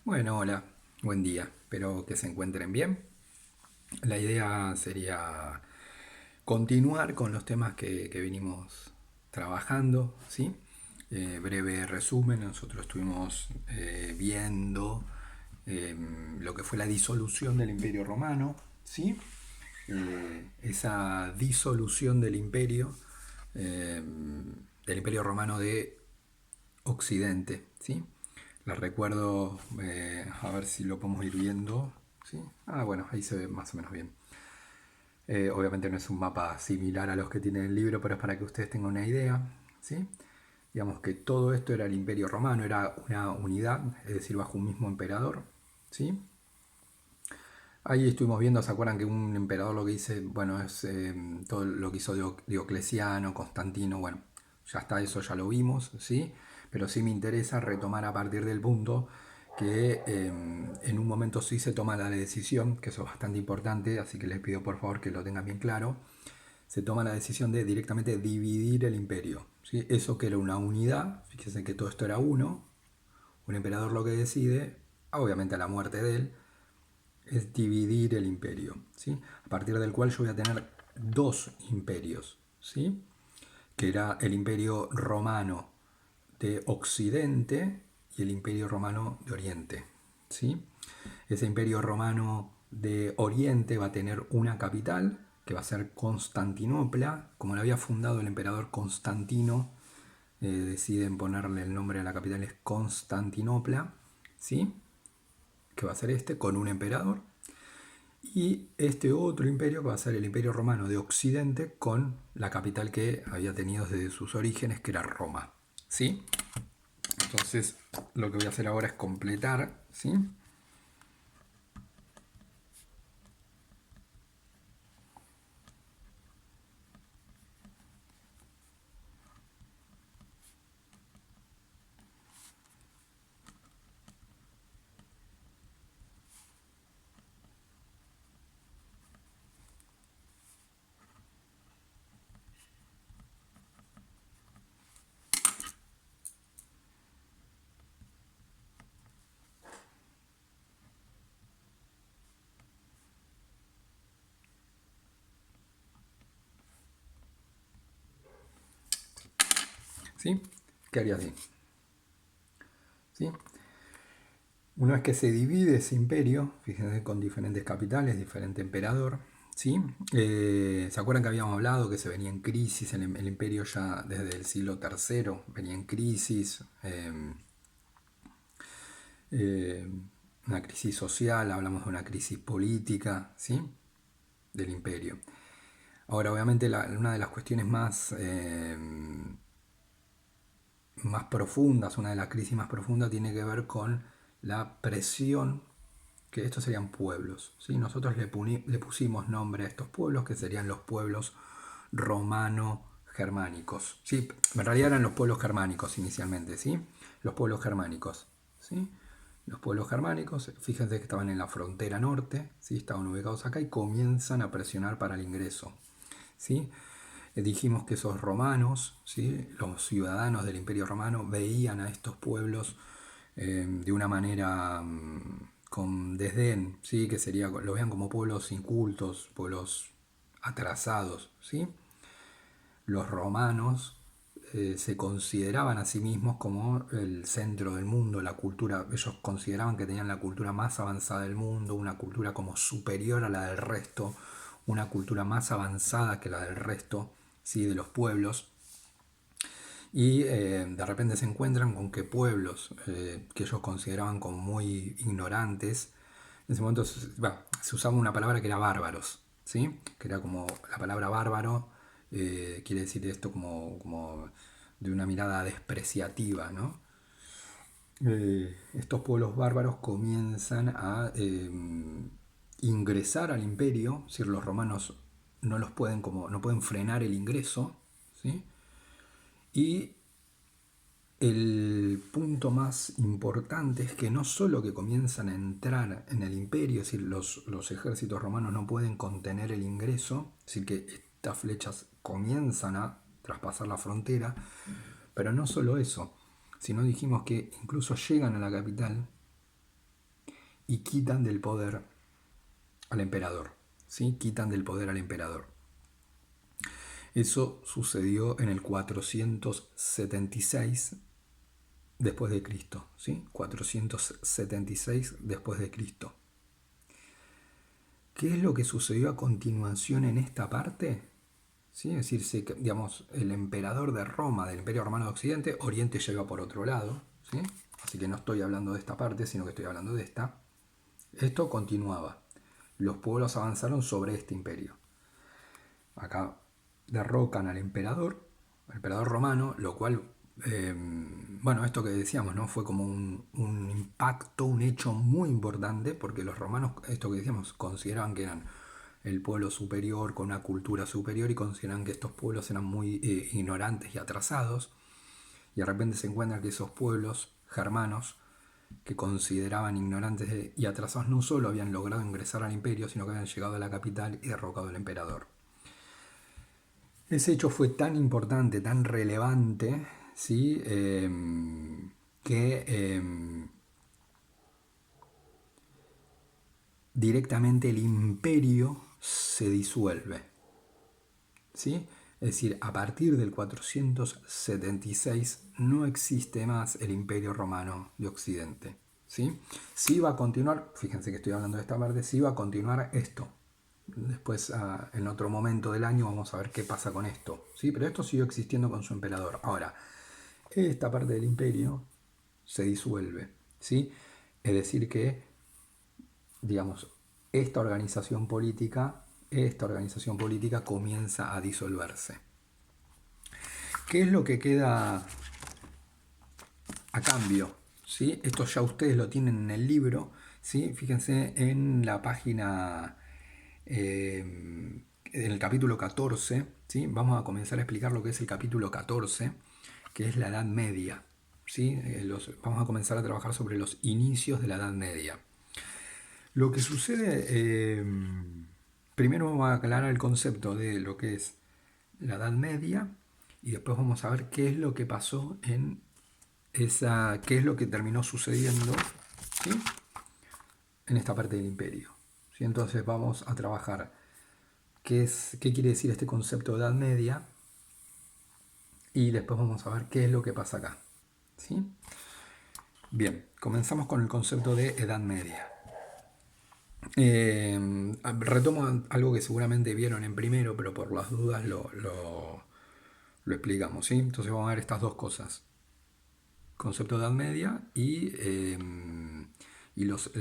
Bueno, hola, buen día. Espero que se encuentren bien. La idea sería continuar con los temas que venimos trabajando, ¿sí? Breve resumen, nosotros estuvimos viendo lo que fue la disolución del Imperio Romano, ¿sí? Esa disolución eh, del Imperio Romano de Occidente, ¿sí? La recuerdo, a ver si lo podemos ir viendo, ¿sí? Ah, bueno, ahí se ve más o menos bien. Obviamente no es un mapa similar a los que tiene el libro, pero es para que ustedes tengan una idea, ¿sí? Digamos que todo esto era el Imperio Romano, era una unidad, es decir, bajo un mismo emperador, ¿sí? Ahí estuvimos viendo, ¿se acuerdan que un emperador lo que dice, bueno, es todo lo que hizo Diocleciano, Constantino, bueno, ya está, eso ya lo vimos, ¿sí? Pero sí me interesa retomar a partir del punto que en un momento sí se toma la decisión, que eso es bastante importante, así que les pido por favor que lo tengan bien claro, se toma la decisión de directamente dividir el imperio, ¿sí? Eso que era una unidad, fíjense que todo esto era uno, un emperador lo que decide, obviamente a la muerte de él, es dividir el imperio, ¿sí? A partir del cual yo voy a tener dos imperios, ¿sí? Que era el imperio romano de Occidente y el imperio romano de Oriente, ¿sí? Ese imperio romano de Oriente va a tener una capital, que va a ser Constantinopla, como la había fundado el emperador Constantino, deciden ponerle el nombre a la capital, es Constantinopla, ¿sí? Que va a ser con un emperador. Y este otro imperio va a ser el Imperio Romano de Occidente con la capital que había tenido desde sus orígenes, que era Roma. ¿Sí? Entonces, lo que voy a hacer ahora es completar, ¿sí? ¿Sí? ¿Qué haría así? ¿Sí? Una vez que se divide ese imperio, fíjense con diferentes capitales, diferente emperador, ¿sí? ¿Se acuerdan que habíamos hablado que se venía en crisis el imperio ya desde el siglo III? Venía en crisis, eh, una crisis social, hablamos de una crisis política, ¿sí? Del imperio. Ahora, obviamente, una de las cuestiones más profundas, una de las crisis más profundas tiene que ver con la presión, que estos serían pueblos, ¿sí? Nosotros le pusimos nombre a estos pueblos, que serían los pueblos romano-germánicos, ¿sí? En realidad eran los pueblos germánicos inicialmente, ¿sí? Los pueblos germánicos, ¿sí? Los pueblos germánicos, fíjense que estaban en la frontera norte, ¿sí? Estaban ubicados acá y comienzan a presionar para el ingreso, ¿sí? Dijimos que esos romanos, ¿sí? Los ciudadanos del Imperio Romano veían a estos pueblos de una manera con desdén, ¿sí? Que sería, lo vean como pueblos incultos, pueblos atrasados, ¿sí? Los romanos se consideraban a sí mismos como el centro del mundo, la cultura, ellos consideraban que tenían la cultura más avanzada del mundo, una cultura como superior a la del resto, una cultura más avanzada que la del resto, ¿sí? De los pueblos. Y de repente se encuentran con que pueblos que ellos consideraban como muy ignorantes, en ese momento se usaba una palabra que era bárbaros, ¿sí? Que era como la palabra bárbaro, quiere decir esto como de una mirada despreciativa, ¿no? Estos pueblos bárbaros comienzan a ingresar al imperio, es decir, los romanos no pueden frenar el ingreso, ¿sí? Y el punto más importante es que no solo que comienzan a entrar en el imperio, es decir, los ejércitos romanos no pueden contener el ingreso, es decir, que estas flechas comienzan a traspasar la frontera, pero no solo eso, sino dijimos que incluso llegan a la capital y quitan del poder al emperador. ¿Sí? Quitan del poder al emperador. Eso sucedió en el 476 después de Cristo. ¿Sí? 476 después de Cristo. ¿Qué es lo que sucedió a continuación en esta parte? ¿Sí? Es decir, digamos, el emperador de Roma, del Imperio Romano de Occidente, Oriente llega por otro lado. ¿Sí? Así que no estoy hablando de esta parte, sino que estoy hablando de esta. Esto continuaba. Los pueblos avanzaron sobre este imperio. Acá derrocan al emperador romano, lo cual, bueno, esto que decíamos, ¿no? Fue como un impacto, un hecho muy importante, porque los romanos, esto que decíamos, consideraban que eran el pueblo superior, con una cultura superior, y consideraban que estos pueblos eran muy ignorantes y atrasados, y de repente se encuentran que esos pueblos germanos, que consideraban ignorantes y atrasados, no solo habían logrado ingresar al imperio, sino que habían llegado a la capital y derrocado al emperador. Ese hecho fue tan importante, tan relevante, ¿sí? Que directamente el imperio se disuelve. ¿Sí? Es decir, a partir del 476 no existe más el Imperio Romano de Occidente. ¿Sí? Sí va a continuar, fíjense que estoy hablando de esta parte, sí va a continuar esto. Después, en otro momento del año, vamos a ver qué pasa con esto. ¿Sí? Pero esto siguió existiendo con su emperador. Ahora, esta parte del imperio se disuelve. ¿Sí? Es decir que, digamos, esta organización política comienza a disolverse. ¿Qué es lo que queda a cambio? ¿Sí? Esto ya ustedes lo tienen en el libro. ¿Sí? Fíjense en la página, en el capítulo 14. ¿Sí? Vamos a comenzar a explicar lo que es el capítulo 14, que es la Edad Media. ¿Sí? Vamos a comenzar a trabajar sobre los inicios de la Edad Media. Lo que sucede, primero vamos a aclarar el concepto de lo que es la Edad Media y después vamos a ver qué es lo que pasó en esa, qué es lo que terminó sucediendo, ¿sí? En esta parte del imperio. ¿Sí? Entonces vamos a trabajar qué quiere decir este concepto de Edad Media y después vamos a ver qué es lo que pasa acá. ¿Sí? Bien, comenzamos con el concepto de Edad Media. Retomo algo que seguramente vieron en primero, pero por las dudas lo explicamos, ¿sí? Entonces vamos a ver estas dos cosas. Concepto de Edad Media el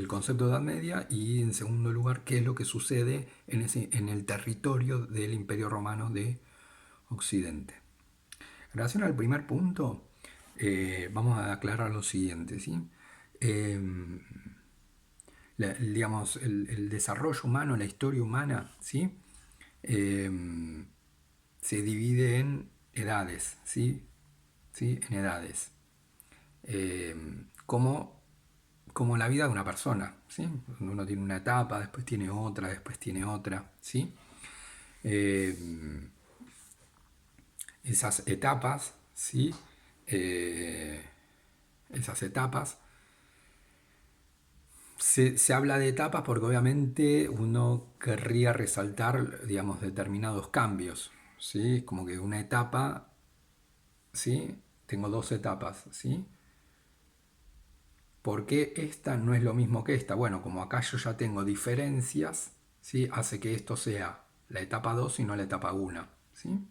concepto de Edad Media y, en segundo lugar, qué es lo que sucede en el territorio del Imperio Romano de Occidente. En relación al primer punto, vamos a aclarar lo siguiente, ¿sí? Digamos, el desarrollo humano, la historia humana, ¿sí? Se divide en edades, ¿sí? ¿Sí? En edades. Como la vida de una persona, ¿sí? Uno tiene una etapa, después tiene otra, ¿sí? Esas etapas, ¿sí? Esas etapas. Se habla de etapas porque obviamente uno querría resaltar, digamos, determinados cambios, ¿sí? Como que una etapa, ¿sí? Tengo dos etapas, ¿sí? ¿Por qué esta no es lo mismo que esta? Bueno, como acá yo ya tengo diferencias, ¿sí? Hace que esto sea la etapa 2 y no la etapa 1, ¿sí?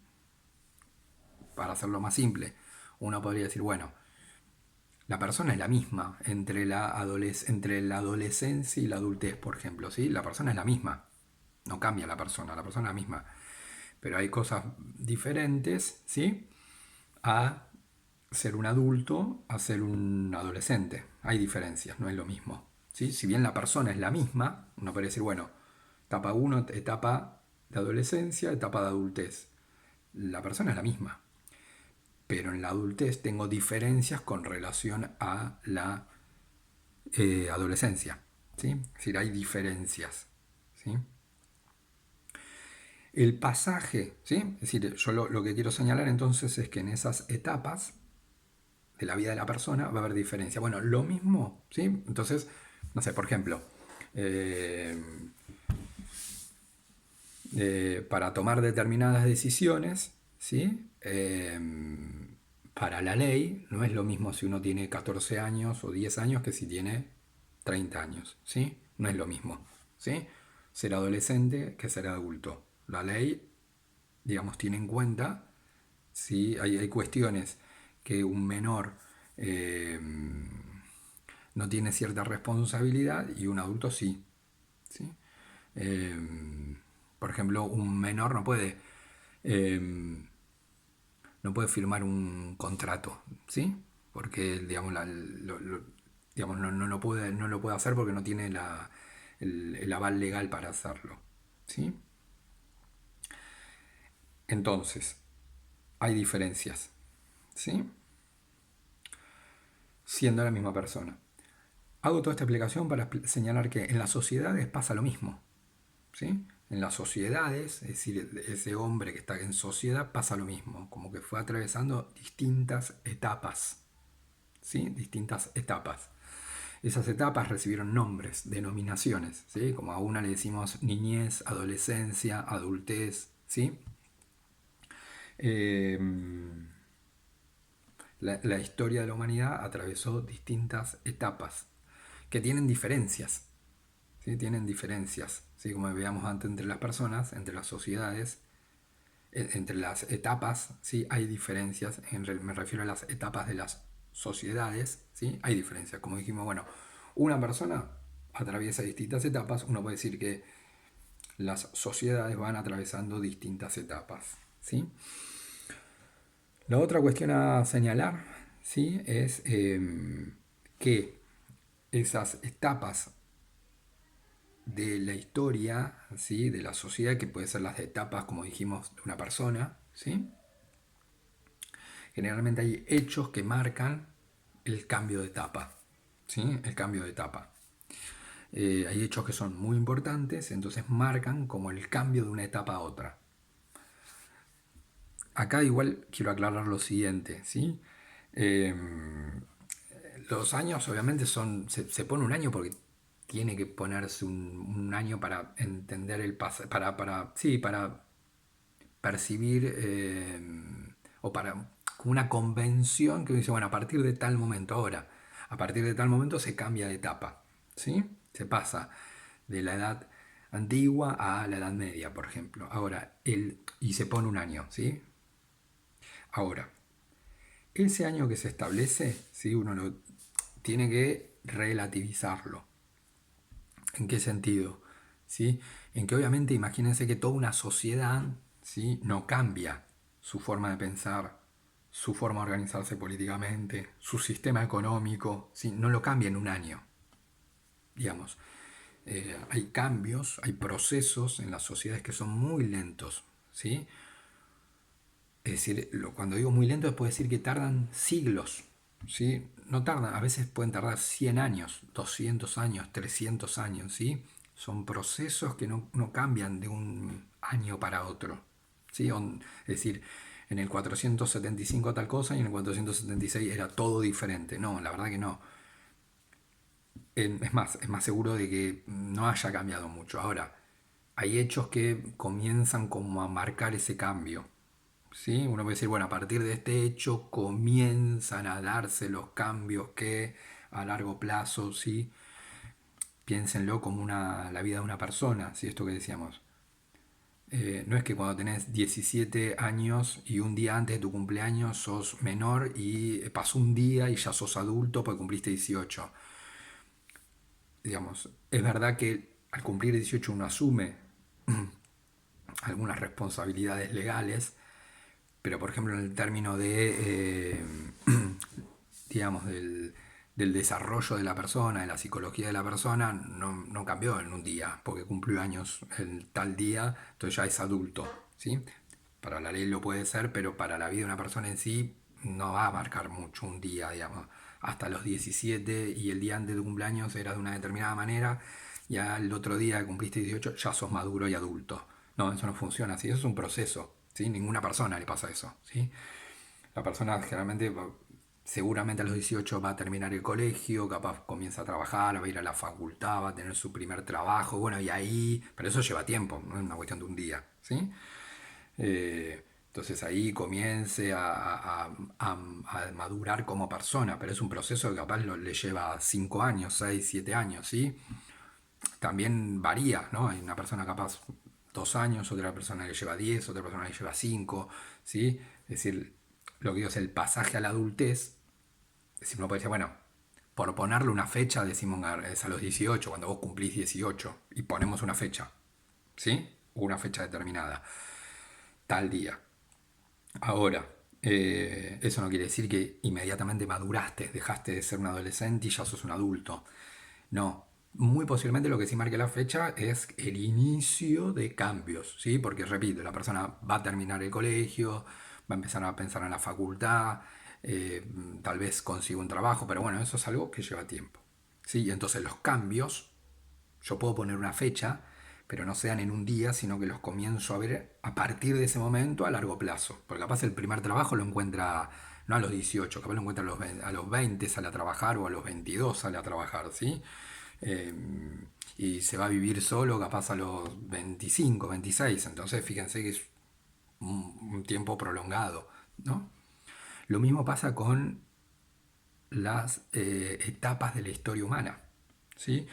Para hacerlo más simple, uno podría decir, bueno, la persona es la misma entre la adolescencia y la adultez, por ejemplo, ¿sí? La persona es la misma, no cambia la persona es la misma, pero hay cosas diferentes, ¿sí? A ser un adulto a ser un adolescente. Hay diferencias, no es lo mismo, ¿sí? Si bien la persona es la misma, uno puede decir, bueno, etapa 1, etapa de adolescencia, etapa de adultez. La persona es la misma, pero en la adultez tengo diferencias con relación a la adolescencia, ¿sí? Es decir, hay diferencias, ¿sí? El pasaje, ¿sí? Es decir, yo lo que quiero señalar entonces es que en esas etapas de la vida de la persona va a haber diferencia. Bueno, lo mismo, ¿sí? Entonces, No sé, por ejemplo, eh, para tomar determinadas decisiones, ¿sí? Para la ley no es lo mismo si uno tiene 14 años o 10 años que si tiene 30 años, ¿sí? No es lo mismo, ¿sí? Ser adolescente que ser adulto. La ley, digamos, tiene en cuenta si hay cuestiones que un menor eh, no tiene cierta responsabilidad y un adulto sí, ¿sí? Eh, por ejemplo, un menor eh, no puede firmar un contrato, ¿sí? Porque, digamos, digamos no lo puede hacer porque no tiene el aval legal para hacerlo, ¿sí? Entonces, hay diferencias, ¿sí? Siendo la misma persona. Hago toda esta explicación para señalar que en las sociedades pasa lo mismo, ¿sí? En las sociedades, es decir, ese hombre que está en sociedad pasa lo mismo, como que fue atravesando distintas etapas, ¿sí? Distintas etapas. Esas etapas recibieron nombres, denominaciones, ¿sí? Como a una le decimos niñez, adolescencia, adultez, ¿sí? Eh, la historia de la humanidad atravesó distintas etapas que tienen diferencias, ¿sí? Tienen diferencias, ¿sí? Como veíamos antes entre las personas, entre las sociedades, entre las etapas, ¿sí? Hay diferencias, me refiero a las etapas de las sociedades, ¿sí? Hay diferencias, como dijimos, bueno, una persona atraviesa distintas etapas, uno puede decir que las sociedades van atravesando distintas etapas, ¿sí? La otra cuestión a señalar, ¿sí? Es que esas etapas de la historia, ¿sí? De la sociedad, que pueden ser las etapas, como dijimos, de una persona, ¿sí? Generalmente hay hechos que marcan el cambio de etapa, ¿sí? El cambio de etapa. Hay hechos que son muy importantes, entonces marcan como el cambio de una etapa a otra. Acá igual quiero aclarar lo siguiente, ¿sí? Eh, los años obviamente se pone un año porque tiene que ponerse un año para entender el pasado, sí, para percibir o para como una convención que dice, bueno, a partir de tal momento, ahora, a partir de tal momento se cambia de etapa, ¿sí? Se pasa de la edad antigua a la edad media, por ejemplo. Ahora, y se pone un año, ¿sí? Ahora, ese año que se establece, ¿sí? Uno tiene que relativizarlo. ¿En qué sentido? ¿Sí? En que obviamente imagínense que toda una sociedad, ¿sí? No cambia su forma de pensar, su forma de organizarse políticamente, su sistema económico, ¿sí? No lo cambia en un año, digamos. Hay cambios, hay procesos en las sociedades que son muy lentos, ¿sí? Es decir, cuando digo muy lento, puedo decir que tardan siglos, ¿sí? No tardan, a veces pueden tardar 100 años, 200 años, 300 años, ¿sí? Son procesos que no cambian de un año para otro, ¿sí? Es decir, en el 475 tal cosa y en el 476 era todo diferente. No, la verdad que no. Es más seguro de que no haya cambiado mucho. Ahora, hay hechos que comienzan como a marcar ese cambio. ¿Sí? Uno puede decir, bueno, a partir de este hecho comienzan a darse los cambios que a largo plazo, ¿sí? Piénsenlo como la vida de una persona, ¿sí? Esto que decíamos. No es que cuando tenés 17 años y un día antes de tu cumpleaños sos menor y pasó un día y ya sos adulto porque cumpliste 18. Digamos, es verdad que al cumplir 18 uno asume algunas responsabilidades legales, pero por ejemplo en el término digamos, del desarrollo de la persona, de la psicología de la persona, no cambió en un día, porque cumplió años en tal día, entonces ya es adulto, ¿sí? Para la ley lo puede ser, pero para la vida de una persona en sí no va a marcar mucho un día, digamos. Hasta los 17 y el día antes de tu cumpleaños era de una determinada manera, ya el otro día que cumpliste 18 ya sos maduro y adulto. No, eso no funciona así, eso es un proceso, ¿sí? Ninguna persona le pasa eso, ¿sí? La persona generalmente seguramente a los 18 va a terminar el colegio, capaz comienza a trabajar, va a ir a la facultad, va a tener su primer trabajo, bueno, y ahí, pero eso lleva tiempo, no es una cuestión de un día, ¿sí? Entonces ahí comience a madurar como persona, pero es un proceso que capaz le lleva 5 años, 6 7 años, ¿sí? También varía, ¿no? Hay una persona capaz 2 años, otra persona que lleva 10, otra persona que lleva 5, ¿sí? Es decir, lo que digo es el pasaje a la adultez. Es decir, uno puede decir, bueno, por ponerle una fecha, decimos es a los 18, cuando vos cumplís 18, y ponemos una fecha, ¿sí? Una fecha determinada, tal día. Ahora, eso no quiere decir que inmediatamente maduraste, dejaste de ser un adolescente y ya sos un adulto. No, muy posiblemente lo que sí marque la fecha es el inicio de cambios, ¿sí? Porque repito, la persona va a terminar el colegio, va a empezar a pensar en la facultad, eh, tal vez consiga un trabajo, pero bueno, eso es algo que lleva tiempo, ¿sí? Y entonces los cambios, yo puedo poner una fecha, pero no sean en un día, sino que los comienzo a ver a partir de ese momento a largo plazo. Porque capaz el primer trabajo lo encuentra no a los 18, capaz lo encuentra a los 20 sale a trabajar o a los 22 sale a trabajar, ¿sí? Eh, y se va a vivir solo capaz a los 25, 26. Entonces fíjense que es un tiempo prolongado, ¿no? Lo mismo pasa con las etapas de la historia humana, ¿sí?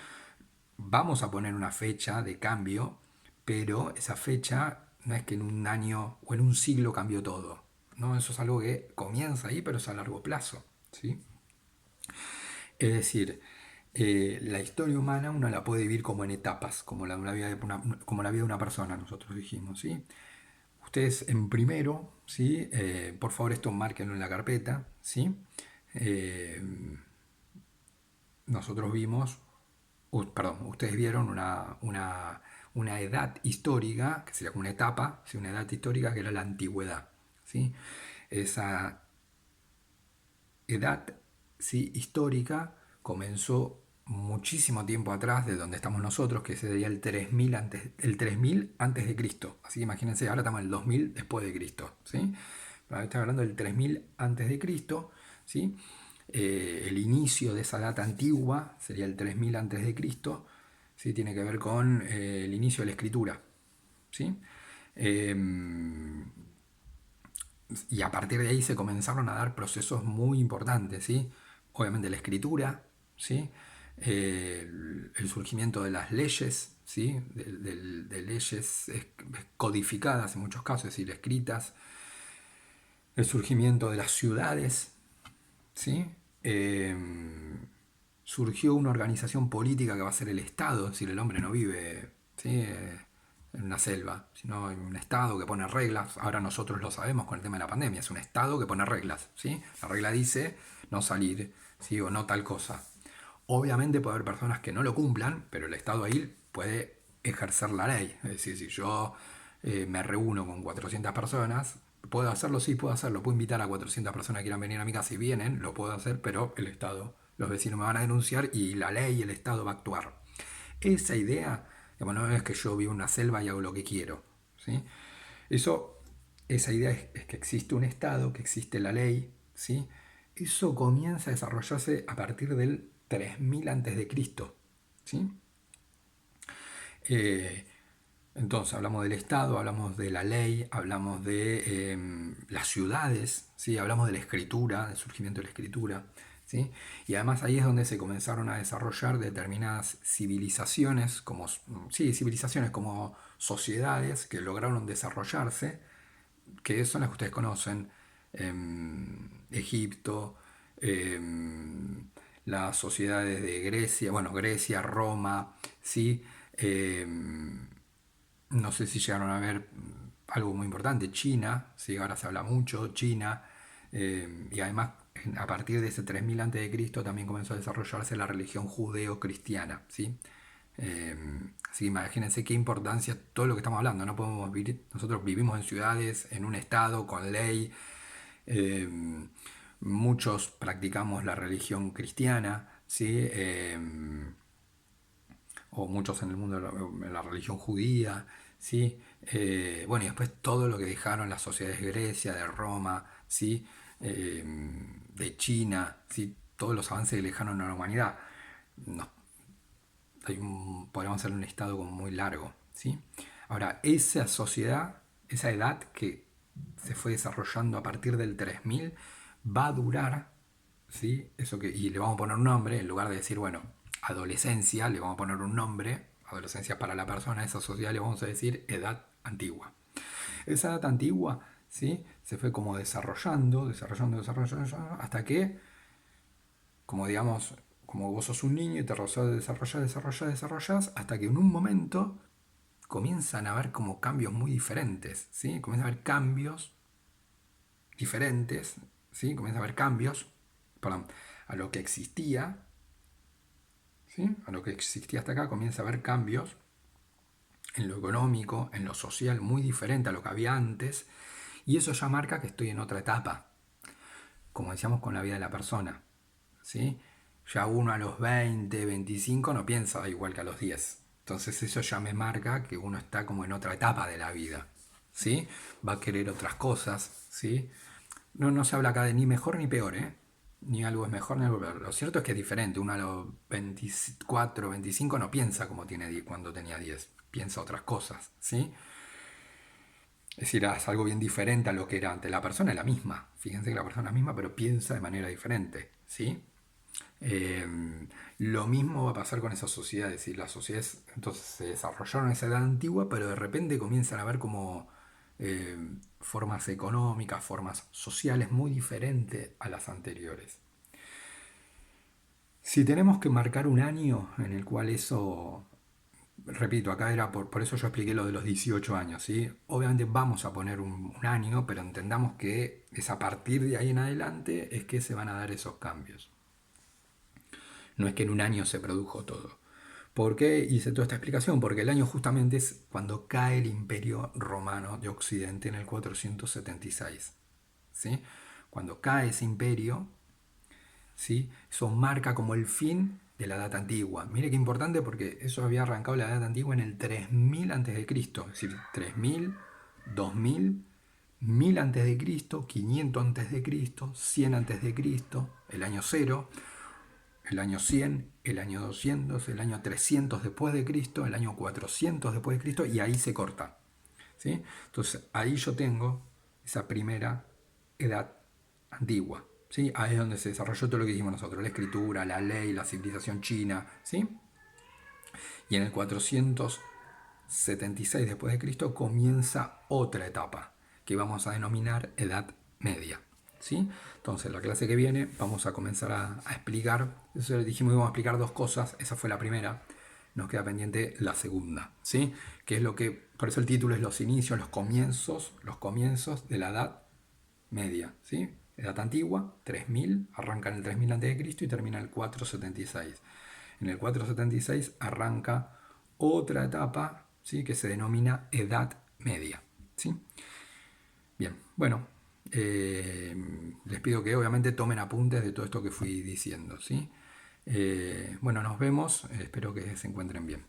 Vamos a poner una fecha de cambio, pero esa fecha no es que en un año o en un siglo cambió todo, ¿no? Eso es algo que comienza ahí, pero es a largo plazo, ¿sí? Es decir, la historia humana uno la puede vivir como en etapas, como la vida de como la vida de una persona, nosotros dijimos, ¿sí? Ustedes en primero, ¿sí? Por favor esto márquenlo en la carpeta, ¿sí? Eh, nosotros vimos, perdón, ustedes vieron una edad histórica, que sería como una etapa, ¿sí? Una edad histórica que era la antigüedad, ¿sí? Esa edad, ¿sí? Histórica comenzó muchísimo tiempo atrás de donde estamos nosotros, que sería el 3000 antes de Cristo. Así que imagínense, ahora estamos en el 2000 después de Cristo, ¿sí? Estamos hablando del 3000 antes de Cristo, ¿sí? El inicio de esa data antigua sería el 3000 antes de Cristo, ¿sí? Tiene que ver con el inicio de la escritura, ¿sí? Eh, y a partir de ahí se comenzaron a dar procesos muy importantes, ¿sí? Obviamente la escritura, ¿sí? El surgimiento de las leyes, ¿sí? De leyes codificadas en muchos casos, es decir, escritas, el surgimiento de las ciudades, ¿sí? Eh, surgió una organización política que va a ser el Estado, es decir, el hombre no vive, ¿sí? En una selva, sino en un Estado que pone reglas. Ahora nosotros lo sabemos con el tema de la pandemia, es un Estado que pone reglas, ¿sí? La regla dice no salir, ¿sí? O no tal cosa. Obviamente puede haber personas que no lo cumplan, pero el Estado ahí puede ejercer la ley. Es decir, si yo me reúno con 400 personas, ¿puedo hacerlo? Sí, puedo hacerlo. Puedo invitar a 400 personas que quieran venir a mi casa y vienen, lo puedo hacer, pero el Estado, los vecinos me van a denunciar y la ley y el Estado va a actuar. Esa idea, digamos, no es que yo vivo en una selva y hago lo que quiero, ¿sí? Eso, esa idea es que existe un Estado, que existe la ley, ¿sí? Eso comienza a desarrollarse a partir del 3000 antes de Cristo, ¿sí? Eh, entonces hablamos del Estado, hablamos de la ley, hablamos de las ciudades, ¿sí? Hablamos de la escritura, del surgimiento de la escritura, ¿sí? Y además ahí es donde se comenzaron a desarrollar determinadas civilizaciones, sí, civilizaciones como sociedades que lograron desarrollarse, que son las que ustedes conocen, Egipto, em, las sociedades de Grecia, bueno, Grecia, Roma, ¿sí? No sé si llegaron a ver algo muy importante, China, ¿sí? Ahora se habla mucho, China, y además a partir de ese 3000 a.C. también comenzó a desarrollarse la religión judeo-cristiana, ¿sí? Así que imagínense qué importancia todo lo que estamos hablando. No podemos vivir, nosotros vivimos en ciudades, en un estado, con ley. eh, Muchos practicamos la religión cristiana, ¿sí? O muchos en el mundo en la religión judía, ¿sí? Bueno, y después todo lo que dejaron las sociedades de Grecia, de Roma, ¿sí? eh, de China, ¿sí? Todos los avances que le dejaron a la humanidad. Nos podríamos hacer un listado como muy largo, ¿sí? Ahora, esa sociedad, esa edad que se fue desarrollando a partir del 3000, va a durar, ¿sí? Eso que, y le vamos a poner un nombre, en lugar de decir, bueno, adolescencia, le vamos a poner un nombre, adolescencia para la persona, esa sociedad le vamos a decir edad antigua. Esa edad antigua, ¿sí? Se fue como desarrollando, hasta que, como digamos, como vos sos un niño y te desarrollas, hasta que en un momento comienzan a haber como cambios muy diferentes, ¿sí? Comienzan a haber cambios diferentes, ¿sí? Comienzan a haber cambios, perdón, a lo que existía, ¿sí? A lo que existía hasta acá comienza a haber cambios en lo económico, en lo social, muy diferente a lo que había antes, y eso ya marca que estoy en otra etapa, como decíamos con la vida de la persona, ¿sí? Ya uno a los 20, 25 no piensa igual que a los 10. Entonces eso ya me marca que uno está como en otra etapa de la vida, ¿sí? Va a querer otras cosas, ¿sí? No se habla acá de ni mejor ni peor, ¿eh? Ni algo es mejor ni algo es peor. Lo cierto es que es diferente. Uno a los 24, 25 no piensa como tiene cuando tenía 10. Piensa otras cosas, ¿sí? Es decir, es algo bien diferente a lo que era antes. La persona es la misma. Fíjense que la persona es la misma, pero piensa de manera diferente, ¿sí? Eh, lo mismo va a pasar con esa sociedad. Es decir, las sociedades entonces se desarrollaron en esa edad antigua, pero de repente comienzan a ver como formas económicas, formas sociales muy diferentes a las anteriores. Si tenemos que marcar un año en el cual eso, repito, acá era por eso yo expliqué lo de los 18 años, ¿sí? Obviamente vamos a poner un año, pero entendamos que es a partir de ahí en adelante es que se van a dar esos cambios. No es que en un año se produjo todo. ¿Por qué hice toda esta explicación? Porque el año justamente es cuando cae el Imperio Romano de Occidente en el 476. ¿Sí? Cuando cae ese imperio, ¿sí? Eso marca como el fin de la Edad Antigua. Mire qué importante porque eso había arrancado la Edad Antigua en el 3000 a.C. Es decir, 3000, 2000, 1000 a.C., 500 a.C., 100 a.C., el año 0, el año 100, el año 200, el año 300 después de Cristo, el año 400 después de Cristo, y ahí se corta, ¿sí? Entonces ahí yo tengo esa primera edad antigua, ¿sí? Ahí es donde se desarrolló todo lo que dijimos nosotros, la escritura, la ley, la civilización china, ¿sí? Y en el 476 después de Cristo comienza otra etapa que vamos a denominar Edad Media, ¿sí? Entonces, la clase que viene vamos a comenzar a explicar, eso dijimos que íbamos a explicar dos cosas, esa fue la primera, nos queda pendiente la segunda, ¿sí? Que es lo que, por eso el título es los inicios, los comienzos de la Edad Media, ¿sí? Edad Antigua, 3000, arranca en el 3000 a.C. y termina en el 476. En el 476 arranca otra etapa, ¿sí? Que se denomina Edad Media, ¿sí? Bien, bueno, les pido que obviamente tomen apuntes de todo esto que fui diciendo, ¿sí? Bueno, nos vemos, espero que se encuentren bien.